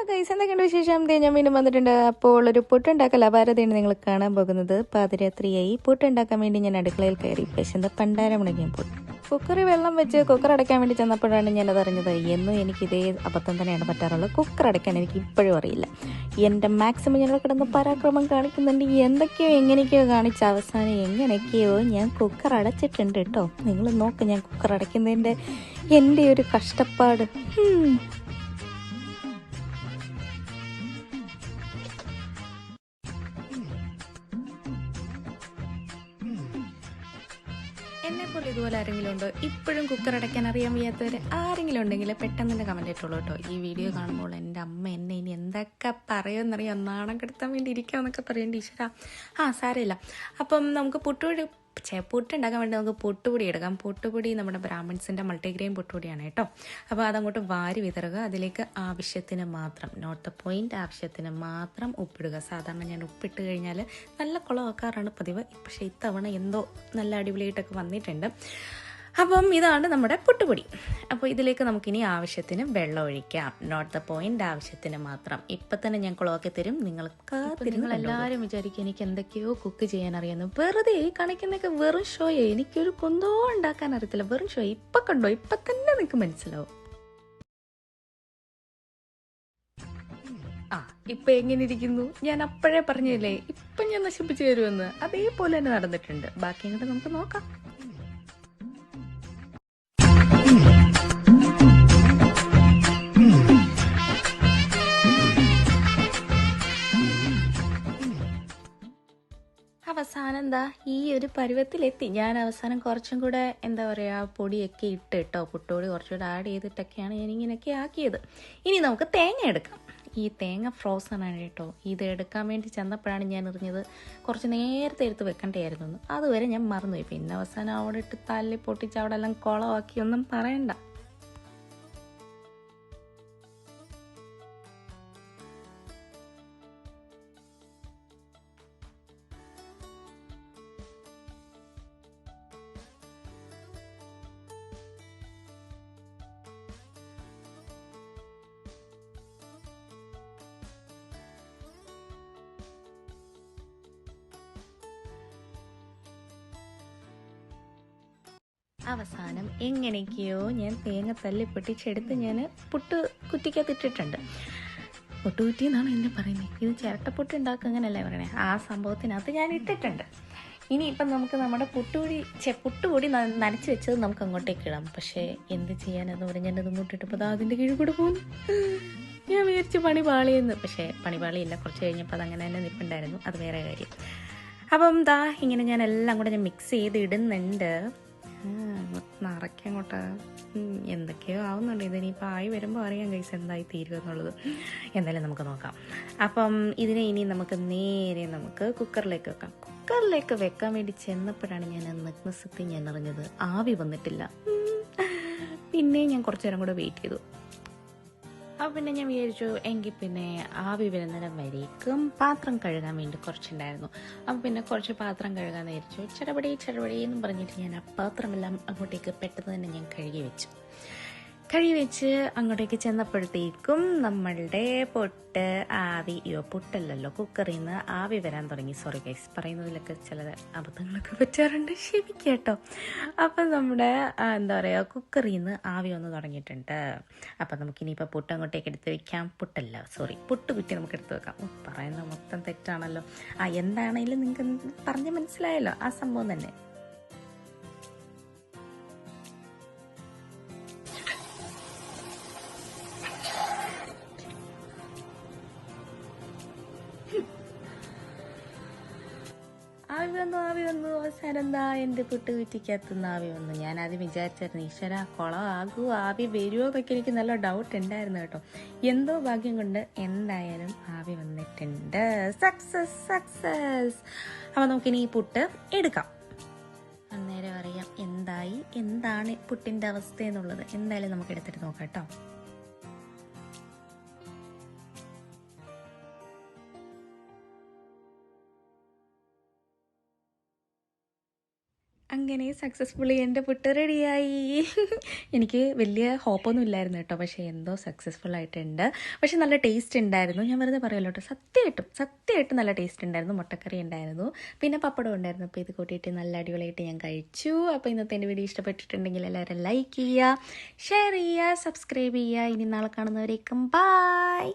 Guys, എന്തൊക്കെയുണ്ട് വിശേഷം? ഞാൻ വീണ്ടും വന്നിട്ടുണ്ട്. അപ്പോൾ ഒരു പുട്ടുണ്ടാക്കൽ അപാരതയാണ് നിങ്ങൾ കാണാൻ പോകുന്നത്. പാതിരാത്രിയായി. പുട്ടുണ്ടാക്കാൻ വേണ്ടി ഞാൻ അടുക്കളയിൽ കയറി. പക്ഷെ എന്താ പണ്ടാരം മുടങ്ങിയപ്പോൾ കുക്കറിൽ വെള്ളം വെച്ച് കുക്കർ അടയ്ക്കാൻ വേണ്ടി ചെന്നപ്പോഴാണ് ഞാനത് അറിഞ്ഞത്. എന്നും എനിക്കിതേ അബദ്ധം തന്നെയാണ് പറ്റാറുള്ളത്. കുക്കർ അടയ്ക്കാൻ എനിക്ക് ഇപ്പോഴും അറിയില്ല. എൻ്റെ മാക്സിമം ഞാൻ കിടന്ന് പരാക്രമം കാണിക്കുന്നുണ്ട്. എന്തൊക്കെയോ എങ്ങനെയൊക്കെയോ കാണിച്ച അവസാനം എങ്ങനെയൊക്കെയോ ഞാൻ കുക്കർ അടച്ചിട്ടുണ്ട് കേട്ടോ. നിങ്ങൾ നോക്ക്, ഞാൻ കുക്കർ അടയ്ക്കുന്നതിൻ്റെ എൻ്റെ ഒരു കഷ്ടപ്പാട്. എന്നെപ്പോലെ ഇതുപോലെ ആരെങ്കിലും ഉണ്ടോ? ഇപ്പോഴും കുക്കർ അടയ്ക്കാൻ അറിയാൻ വയ്യാത്തവർ ആരെങ്കിലും ഉണ്ടെങ്കിൽ പെട്ടെന്ന് തന്നെ കമൻറ്റ് ഇട്ടോളൂ കേട്ടോ. ഈ വീഡിയോ കാണുമ്പോൾ എൻ്റെ അമ്മ എന്നെ ഇനി എന്തൊക്കെ പറയുമെന്നറിയാം, നാണം കെടുത്താൻ വേണ്ടി ഇരിക്കാമെന്നൊക്കെ പറയേണ്ടി ഈശ്വരാ. സാരമില്ല. അപ്പം നമുക്ക് പുട്ടുണ്ടാക്കാൻ വേണ്ടി നമുക്ക് പൊട്ടുപൊടി എടുക്കാം. പൊട്ടുപൊടി നമ്മുടെ ബ്രാഹ്മിൺസിൻ്റെ മൾട്ടിഗ്രെയിൻ പൊട്ടുപൊടിയാണ് കേട്ടോ. അപ്പോൾ അതങ്ങോട്ട് വാരി വിതറുക. അതിലേക്ക് ആവശ്യത്തിന് മാത്രം, നോട്ട് ദ പോയിന്റ്, ആവശ്യത്തിന് മാത്രം ഉപ്പിടുക. സാധാരണ ഞാൻ ഉപ്പിട്ട് കഴിഞ്ഞാൽ നല്ല കുളമാക്കാറാണ് പതിവ്. പക്ഷേ ഇത്തവണ എന്തോ നല്ല അടിപൊളിയായിട്ടൊക്കെ വന്നിട്ടുണ്ട്. അപ്പം ഇതാണ് നമ്മുടെ പുട്ടുപൊടി. അപ്പോൾ ഇതിലേക്ക് നമുക്കിനി ആവശ്യത്തിന് വെള്ളം ഒഴിക്കാം. നോട്ട് ദ പോയിന്റ്, ആവശ്യത്തിന് മാത്രം. ഇപ്പം തന്നെ ഞാൻ കുളമാക്കി തരും. നിങ്ങളെല്ലാവരും വിചാരിക്കും എനിക്ക് എന്തൊക്കെയോ കുക്ക് ചെയ്യാൻ അറിയാമെന്ന്. വെറുതെ ഈ കാണിക്കുന്നതൊക്കെ വെറും ഷോയെ. എനിക്കൊരു കുന്തോ ഉണ്ടാക്കാൻ അറിയത്തില്ല, വെറും ഷോ. ഇപ്പം കണ്ടോ, ഇപ്പം തന്നെ നിങ്ങൾക്ക് മനസ്സിലാവും. ഇപ്പൊ എങ്ങനെ ഇരിക്കുന്നു? ഞാൻ അപ്പോഴേ പറഞ്ഞില്ലേ ഇപ്പം ഞാൻ നശിപ്പിച്ചു തരുമെന്ന്. അതേപോലെ തന്നെ നടന്നിട്ടുണ്ട്. ബാക്കി ഇങ്ങോട്ട് നമുക്ക് നോക്കാം. അവസാനം എന്താ ഈ ഒരു പരുവത്തിലെത്തി. ഞാൻ അവസാനം കുറച്ചും കൂടെ എന്താ പറയുക പൊടിയൊക്കെ ഇട്ട് കേട്ടോ, പുട്ടുപൊടി കുറച്ചുകൂടെ ആഡ് ചെയ്തിട്ടൊക്കെയാണ് ഞാൻ ഇങ്ങനെയൊക്കെ ആക്കിയത്. ഇനി നമുക്ക് തേങ്ങ എടുക്കാം. ഈ തേങ്ങ ഫ്രോസൺ ആണ് കേട്ടോ. ഇത് എടുക്കാൻ വേണ്ടി ചെന്നപ്പോഴാണ് ഞാൻ അറിഞ്ഞത് കുറച്ച് നേരത്തെ എടുത്ത് വെക്കേണ്ടതായിരുന്നു എന്ന്. അതുവരെ ഞാൻ മറന്നുപോയി. പിന്നെ അവസാനം അവിടെ ഇട്ട് തല്ലി പൊട്ടിച്ച് അവിടെ എല്ലാം കുളമാക്കി, ഒന്നും പറയണ്ട. അവസാനം എങ്ങനെയൊക്കെയോ ഞാൻ തേങ്ങ തല്ലി പൊട്ടിച്ചെടുത്ത് ഞാൻ പുട്ട് കുറ്റിക്കകത്തിട്ടിട്ടുണ്ട്. പൊട്ടുകുറ്റി എന്നാണ് എന്നെ പറയുന്നത്. ഇത് ചിരട്ടപ്പൊട്ട് ഉണ്ടാക്കുക അങ്ങനെയല്ലേ പറയണേ. ആ സംഭവത്തിനകത്ത് ഞാൻ ഇട്ടിട്ടുണ്ട്. ഇനിയിപ്പം നമുക്ക് നമ്മുടെ പുട്ടുപൊടി നനച്ച് വെച്ചത് നമുക്ക് അങ്ങോട്ടേക്ക് ഇടാം. പക്ഷേ എന്ത് ചെയ്യാനെന്ന് പറഞ്ഞ് ഞാനത് ഇങ്ങോട്ട് ഇട്ടപ്പോൾ അതിൻ്റെ കീഴിൽ കൂടെ പോകുന്നു. ഞാൻ വിചാരിച്ച് പണി പാളിയെന്ന്. പക്ഷേ പണി പാളിയില്ല. കുറച്ച് കഴിഞ്ഞപ്പോൾ അതങ്ങനെ തന്നെ നിൽപ്പുണ്ടായിരുന്നു. അത് വേറെ കാര്യം. അപ്പം ഇങ്ങനെ ഞാൻ എല്ലാം കൂടെ ഞാൻ മിക്സ് ചെയ്ത് ഇടുന്നുണ്ട്. നിറയ്ക്കങ്ങോട്ട് എന്തൊക്കെയോ ആവുന്നുണ്ട്. ഇതിനിപ്പോൾ ആയി വരുമ്പോൾ അറിയാം ഗൈസ് എന്തായി തീരുക എന്നുള്ളത്. എന്തായാലും നമുക്ക് നോക്കാം. അപ്പം ഇതിനെ ഇനി നമുക്ക് നേരെ കുക്കറിലേക്ക് വെക്കാം. കുക്കറിലേക്ക് വെക്കാൻ വേണ്ടി ചെന്നപ്പോഴാണ് ഞാൻ നഗ്നസത്യം ഞാൻ അറിഞ്ഞത് ആവി വന്നിട്ടില്ല. പിന്നെ ഞാൻ കുറച്ചു നേരം കൂടെ വെയിറ്റ് ചെയ്തു. അപ്പോൾ പിന്നെ ഞാൻ വിചാരിച്ചു എങ്കിൽ പിന്നെ ആവി വരുന്നേരം വരേക്കും പാത്രം കഴുകാൻ വേണ്ടി കുറച്ചുണ്ടായിരുന്നു. അപ്പോൾ പിന്നെ കുറച്ച് പാത്രം കഴുകാൻ വിചാരിച്ചു. ചടപടി എന്നും പറഞ്ഞിട്ട് ഞാൻ ആ പാത്രമെല്ലാം അങ്ങോട്ടേക്ക് പെട്ടെന്ന് തന്നെ ഞാൻ കഴുകി വെച്ച് അങ്ങോട്ടേക്ക് ചെന്നപ്പോഴത്തേക്കും നമ്മളുടെ പുട്ടല്ലല്ലോ, കുക്കറിൽ നിന്ന് ആവി വരാൻ തുടങ്ങി. സോറി ഗൈസ്, പറയുന്നതിലൊക്കെ ചില അബദ്ധങ്ങളൊക്കെ പറ്റാറുണ്ട്, ക്ഷമിക്കട്ടോ. അപ്പം നമ്മുടെ എന്താ പറയുക, കുക്കറിൽ നിന്ന് ആവി വന്ന് തുടങ്ങിയിട്ടുണ്ട്. അപ്പം നമുക്കിനിയിപ്പോൾ പുട്ട് അങ്ങോട്ടേക്ക് എടുത്ത് വെക്കാം. പുട്ടുകുറ്റി നമുക്ക് എടുത്ത് വെക്കാം. പറയുന്നത് മൊത്തം തെറ്റാണല്ലോ. എന്താണേലും നിങ്ങൾക്ക് പറഞ്ഞ് മനസ്സിലായല്ലോ ആ സംഭവം തന്നെ. ആവി വന്നു. അവസാനം എന്താ എൻ്റെ പുട്ടുകുറ്റിക്കകത്തുനിന്ന് ആവി വന്നു. ഞാനത് വിചാരിച്ചായിരുന്നു ഈശ്വര കുളമാകുമോ, ആവി വരുമോ എന്നൊക്കെ എനിക്ക് നല്ല ഡൗട്ട് ഉണ്ടായിരുന്നു കേട്ടോ. എന്തോ ഭാഗ്യം കൊണ്ട് എന്തായാലും ആവി വന്നിട്ടുണ്ട്. സക്സസ്. അപ്പോൾ നമുക്കിനി ഈ പുട്ട് എടുക്കാം. അന്നേരം അറിയാം എന്താണ് പുട്ടിൻ്റെ അവസ്ഥ എന്നുള്ളത്. എന്തായാലും നമുക്ക് എടുത്തിട്ട് നോക്കാം കേട്ടോ. അങ്ങനെ സക്സസ്ഫുള്ളി എൻ്റെ പുട്ട് റെഡിയായി. എനിക്ക് വലിയ ഹോപ്പൊന്നും ഇല്ലായിരുന്നു കേട്ടോ, പക്ഷേ എന്തോ സക്സസ്ഫുൾ ആയിട്ടുണ്ട്. പക്ഷെ നല്ല ടേസ്റ്റ് ഉണ്ടായിരുന്നു. ഞാൻ വെറുതെ പറയുമല്ലോ കേട്ടോ, സത്യമായിട്ടും നല്ല ടേസ്റ്റ് ഉണ്ടായിരുന്നു. മുട്ടക്കറി ഉണ്ടായിരുന്നു, പിന്നെ പപ്പടം ഉണ്ടായിരുന്നു. അപ്പോൾ ഇത് കൂട്ടിയിട്ട് നല്ല അടിപൊളിയായിട്ട് ഞാൻ കഴിച്ചു. അപ്പോൾ ഇന്നത്തെ എൻ്റെ വീഡിയോ ഇഷ്ടപ്പെട്ടിട്ടുണ്ടെങ്കിൽ എല്ലാവരും ലൈക്ക് ചെയ്യുക, ഷെയർ ചെയ്യുക, സബ്സ്ക്രൈബ് ചെയ്യുക. ഇനി നാളെ കാണുന്നവരേക്കും ബൈ.